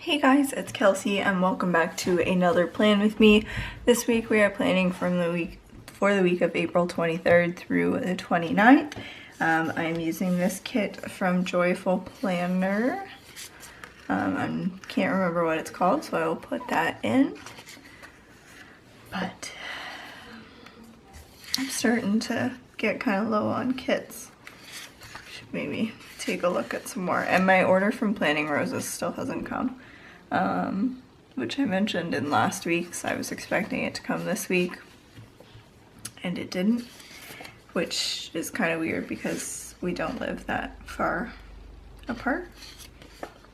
Hey guys, it's Kelsey and welcome back to another plan with me. This week we are planning for the week of April 23rd through the 29th. I'm using this kit from Joyful Planner. I can't remember what it's called, so I will put that in. But I'm starting to get kind of low on kits. Should maybe take a look at some more. And my order from Planning Roses still hasn't come. Which I mentioned in last week's. I was expecting it to come this week and it didn't, which is kind of weird because we don't live that far apart.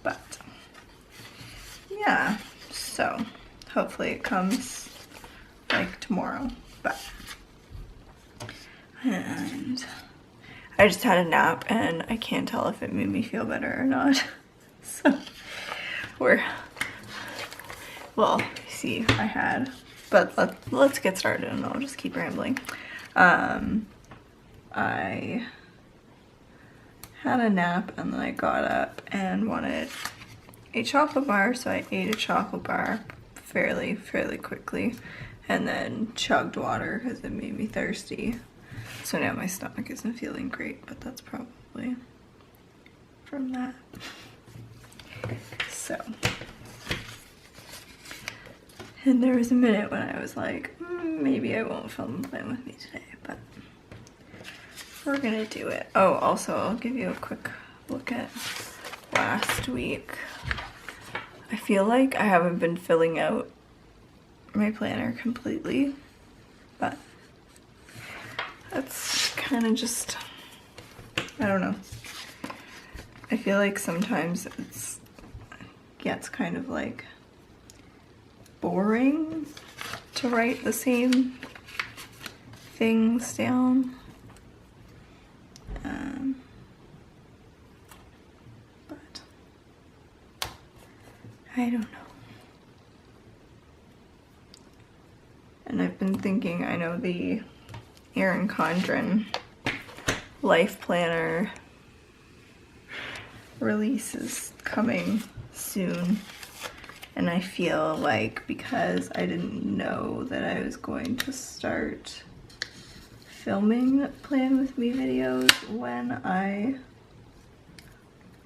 But yeah, so hopefully it comes like tomorrow. And I just had a nap and I can't tell if it made me feel better or not. So well, see, I had, but let's get started and I'll just keep rambling. I had a nap and then I got up and wanted a chocolate bar, so I ate a chocolate bar fairly quickly and then chugged water because it made me thirsty. So now my stomach isn't feeling great, but that's probably from that. So, and there was a minute when I was like, maybe I won't film the plan with me today, but we're gonna do it. Oh, also, I'll give you a quick look at last week. I feel like I haven't been filling out my planner completely, but that's kind of just, I don't know. I feel like sometimes it gets kind of like boring to write the same things down. But I don't know. And I've been thinking, I know the Erin Condren Life Planner release is coming soon. And I feel like because I didn't know that I was going to start filming Plan With Me videos when I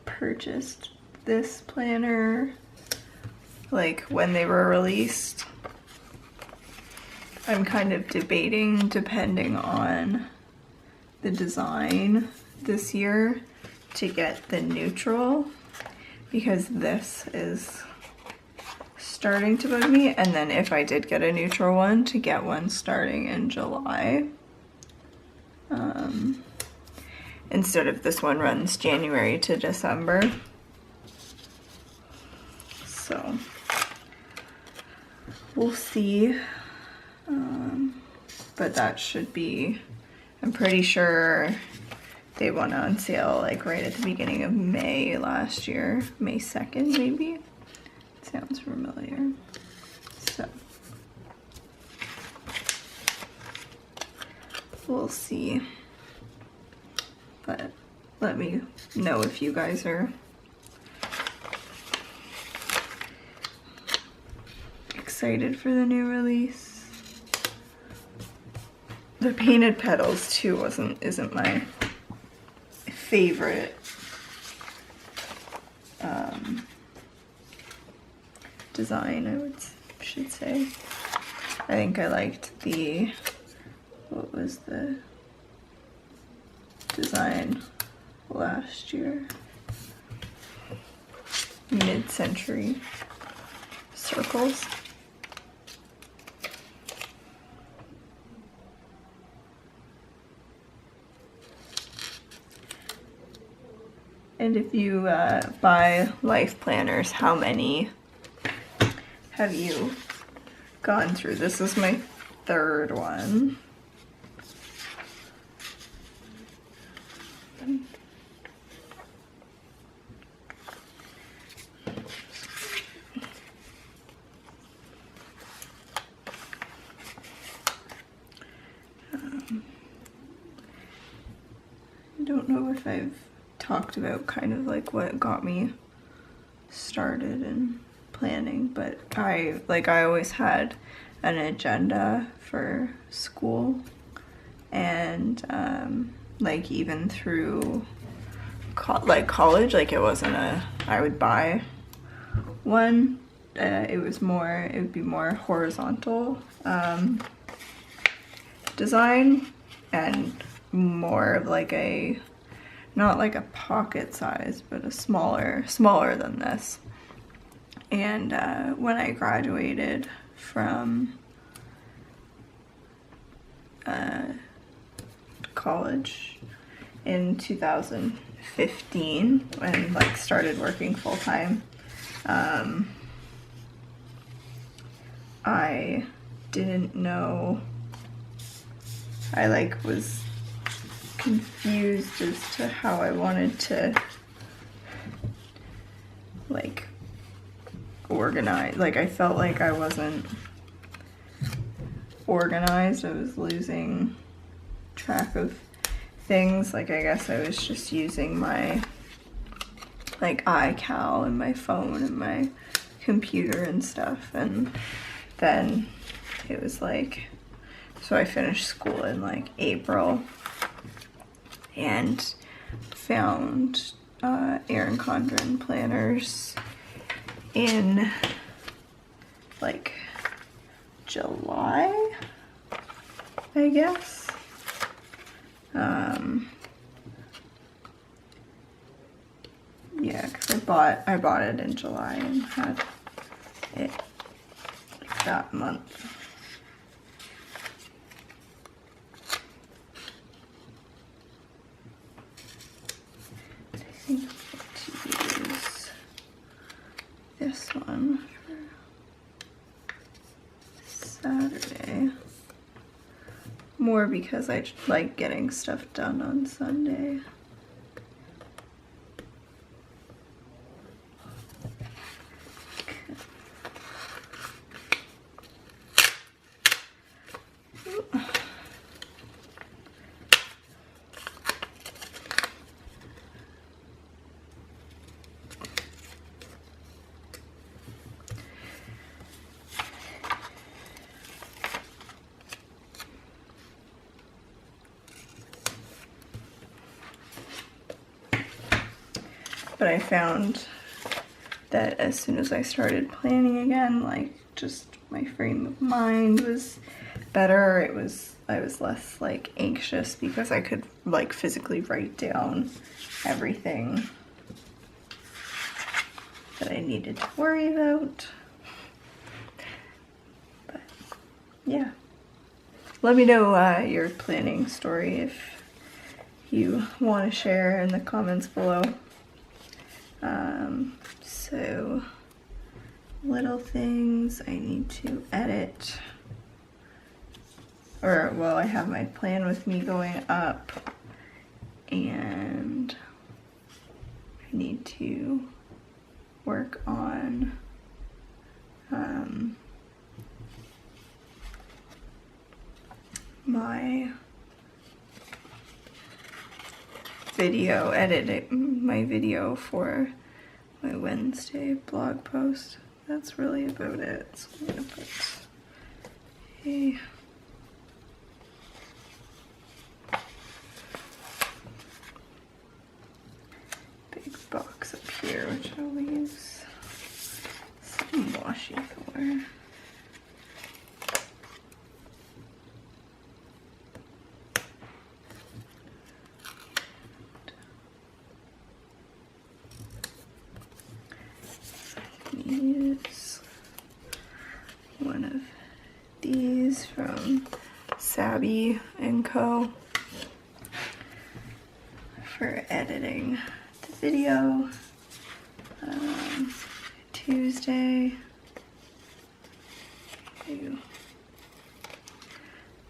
purchased this planner, like when they were released, I'm kind of debating, depending on the design this year, to get the neutral, because this is starting to bug me, and then if I did get a neutral one, to get one starting in July. Instead of this one runs January to December. So we'll see. But that should be, I'm pretty sure they went on sale like right at the beginning of May last year. May 2nd maybe? Sounds familiar. So we'll see. But let me know if you guys are excited for the new release. The painted petals too isn't my favorite design, I should say. I think I liked the, what was the design last year? Mid-century circles. And if you buy life planners, how many have you gone through? This is my third one. I don't know if I've talked about kind of like what got me started in planning, but I always had an agenda for school, and like even through college, like it wasn't I would buy one. It would be more horizontal design, and more of like not like a pocket size, but a smaller than this. And when I graduated from college in 2015, and like started working full-time, I didn't know, I like was confused as to how I wanted to like organize. Like I felt like I wasn't organized. I was losing track of things. Like I guess I was just using my like iCal and my phone and my computer and stuff, and then it was like, so I finished school in like April and found Erin Condren planners in like July, I guess. Yeah, because I bought it in July and had it like that month. I think I'm going to use this one for Saturday. More because I like getting stuff done on Sunday. But I found that as soon as I started planning again, like just my frame of mind was better. I was less like anxious because I could like physically write down everything that I needed to worry about. But yeah, let me know your planning story if you want to share in the comments below. So little things I need to edit, or well, I have my plan with me going up, and I need to work on my video, editing my video for my Wednesday blog post. That's really about it. So I'm gonna put a big box up here, which I'll use some washi for. Use one of these from Sabby & Co. for editing the video. Tuesday to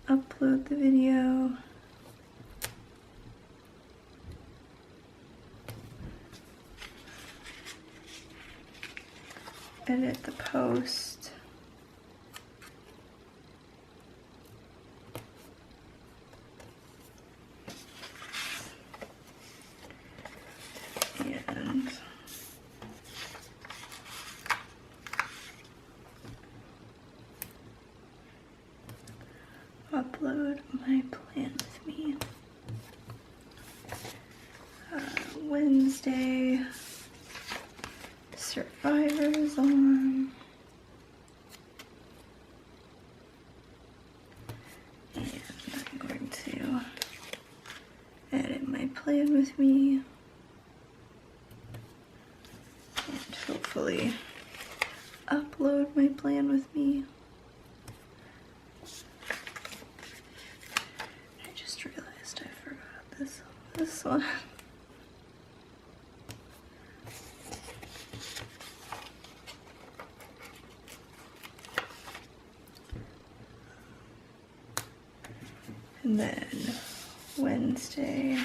upload the video. Edit the post. And my plan with me. Wednesday, Survivor is on. And I'm going to edit my plan with me. And hopefully upload my plan with me. I just realized I forgot this one. And then Wednesday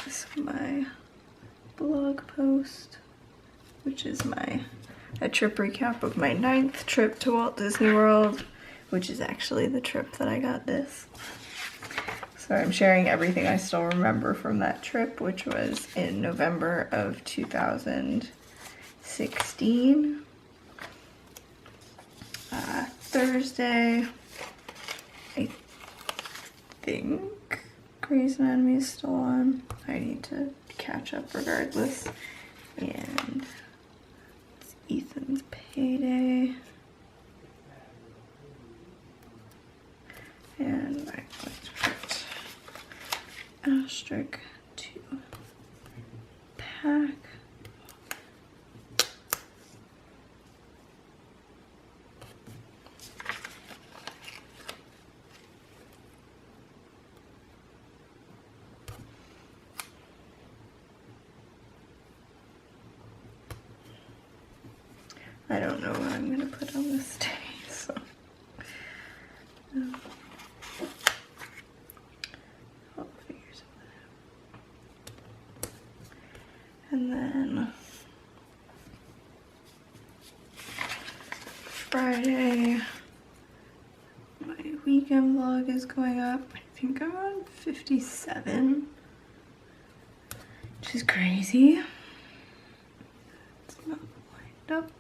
is my blog post, which is a trip recap of my 9th trip to Walt Disney World, which is actually the trip that I got this. So I'm sharing everything I still remember from that trip, which was in November of 2016. Thursday, I think Grey's Anatomy is still on. I need to catch up regardless. And it's Ethan's payday. And I'm going to put asterisk to pack. I don't know what I'm going to put on this day, so I'll figure something out. And then Friday, my weekend vlog is going up. I think I'm on 57, which is crazy. It's not lined up.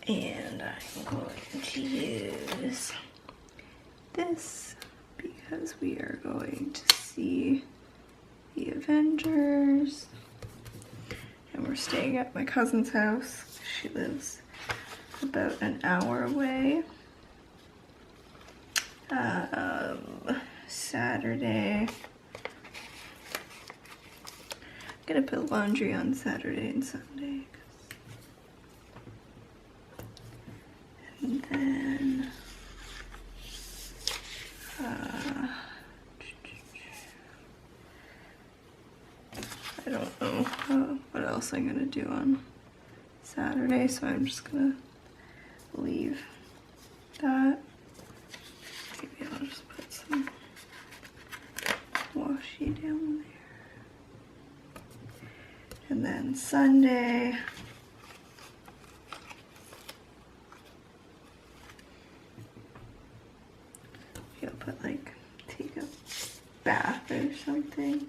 And I'm going to use this because we are going to see the Avengers. And we're staying at my cousin's house. She lives about an hour away. Saturday. I'm gonna put laundry on Saturday and Sunday. And then I don't know what else I'm gonna do on Saturday, so I'm just gonna leave that. Maybe I'll just put some washi down there. And then Sunday, I'll put like, take a bath or something.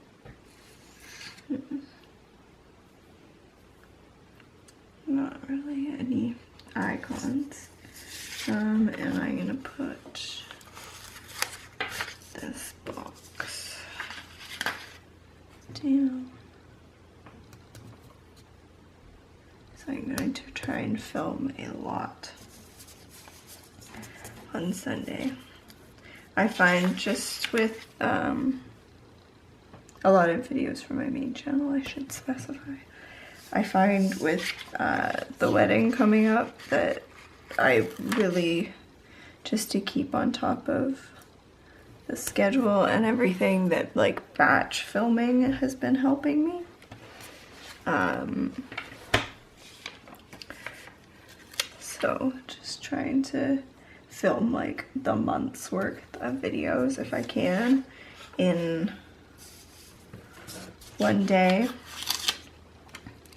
Not really any icons. And I'm gonna put this box down. So I'm going to try and film a lot on Sunday. I find just with a lot of videos from my main channel, I should specify. I find with the wedding coming up that I really, just to keep on top of the schedule and everything, that like batch filming has been helping me. So just trying to film like the month's worth of videos if I can in one day,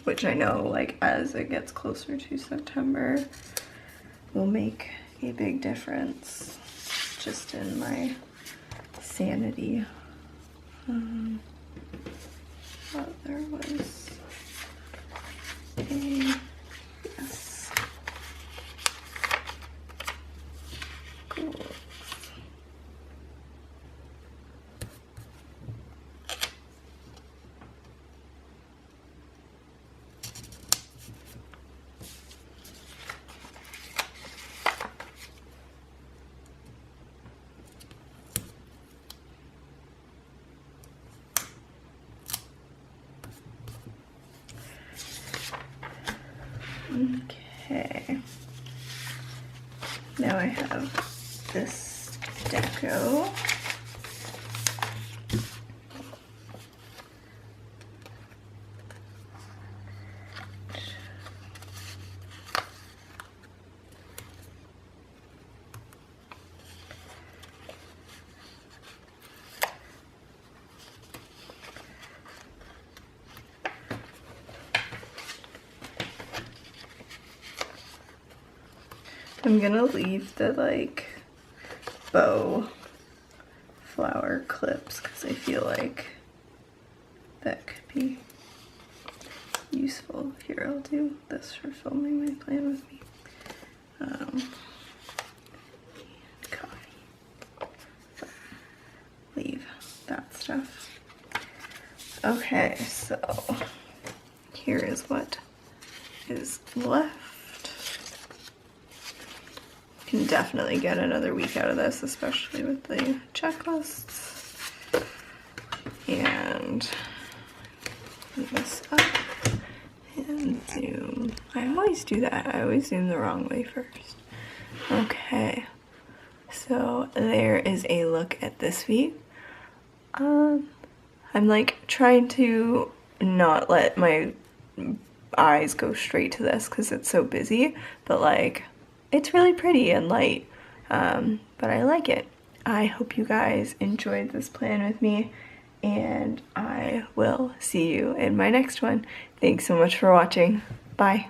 which I know like as it gets closer to September, will make a big difference just in my sanity. Oh, there was a, yes, cool. Okay, now I have this deco. I'm gonna leave the like bow flower clips because I feel like that could be useful. Here, I'll do this for filming my plan with me. Leave that stuff. Okay, so here is what is left. Can definitely get another week out of this, especially with the checklists. And put this up and zoom. I always do that. I always zoom the wrong way first. Okay, so there is a look at this week. I'm like trying to not let my eyes go straight to this because it's so busy, but like it's really pretty and light, but I like it. I hope you guys enjoyed this plan with me, and I will see you in my next one. Thanks so much for watching. Bye.